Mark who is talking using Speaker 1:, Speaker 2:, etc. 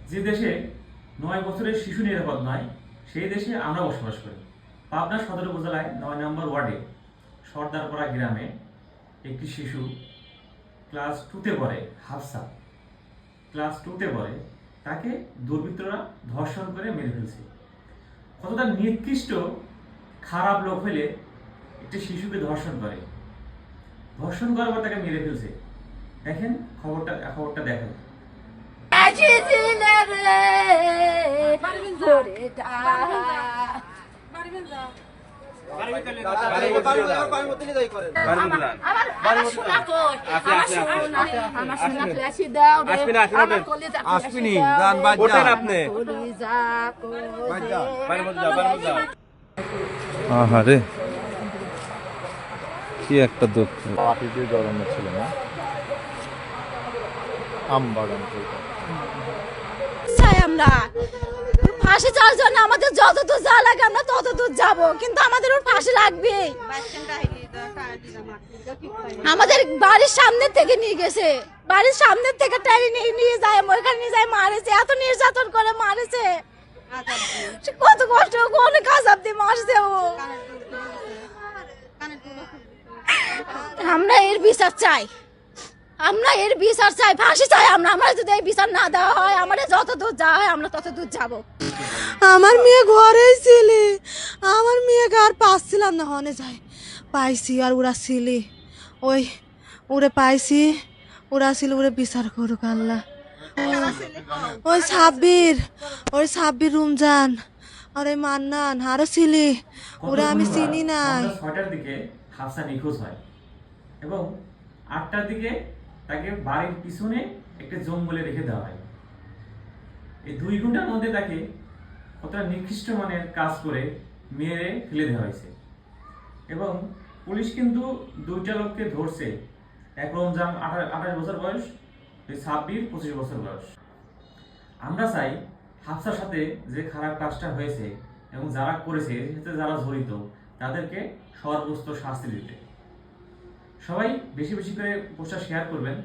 Speaker 1: যে দেশে 9 বছরের শিশু নিরাপদ নয়, সেই দেশে আমরা বসবাস করি। পাবনা সদর উপজেলায় 9 নম্বর ওয়ার্ডে সর্দারপাড়া গ্রামে একটি শিশু ক্লাস 2-তে পড়ে, হাফসা ক্লাস 2-তে পড়ে, তাকে দুর্বৃত্তরা ধর্ষণ করে মেরে ফেলছে। কতটা নিকৃষ্ট খারাপ লোক হলে একটি শিশুকে ধর্ষণ করে, ধর্ষণ করার পর তাকে মেরে ফেলছে। দেখেন খবরটা দেখেন।
Speaker 2: আহারে কি একটা দুঃখ।
Speaker 3: পাখিতে জড়ানো ছিল না, আম বাগান
Speaker 4: আমরা ফাঁসি চাওয়ার জন্য আমাদের যতদূর যা লাগে আমরা ততদূর যাবো, কিন্তু আমাদের ওর ফাঁসি লাগবে। আমাদের বাড়ির সামনে থেকে নিয়ে গেছে, বাড়ির সামনে থেকে টাইনি নিয়ে যায়, ওইখানে নিয়ে যায় মারেছে, এত নির্যাতন করে মারেছে, কত কষ্ট অনেক আজাব দিয়ে মারছে ও। আমরা এর বিচার চাই, আমরা এর বিচার চাই, ফাঁসি চাই আমরা। আমরা যদি এই বিচার না দেওয়া হয়, আমাদের যত দূর যাওয়া হয় আমরা তত দূর যাব।
Speaker 5: আমার মেয়ে ঘরেই ছিলি, আমার মেয়েকে আর পাচ্ছিলাম না, হনে যায় পাইছি আর ওরা ছিলি, ওই ওরে পাইছি, ওরা ছিল, ওরে বিচার করুক আল্লাহ। ওই সাব্বির রমজান আর ওই মান্নান আরো ছিলি, ওরা আমি চিনি নাই।
Speaker 1: 6টার দিকে হাফসা নিখোঁজ হয় এবং 8টার দিকে তাকে বাড়ির পিছনে একটা জঙ্গলে রেখে দেওয়া হয়। এই 2 ঘন্টার মধ্যে তাকে কতটা নিকৃষ্ট মানের কাজ করে মেরে ফেলে দেওয়া হয়েছে। এবং পুলিশ কিন্তু 2টা লোককে ধরছে, এক রমজান 28 বছর বয়স, সাব্বির 25 বছর বয়স। আমরা চাই হাফসার সাথে যে খারাপ কাজটা হয়েছে এবং যারা করেছে, এর সাথে যারা জড়িত, তাদেরকে সর্বোচ্চ শাস্তি দিতে। সবাই বেশি বেশি করে পোস্টটা শেয়ার করবেন।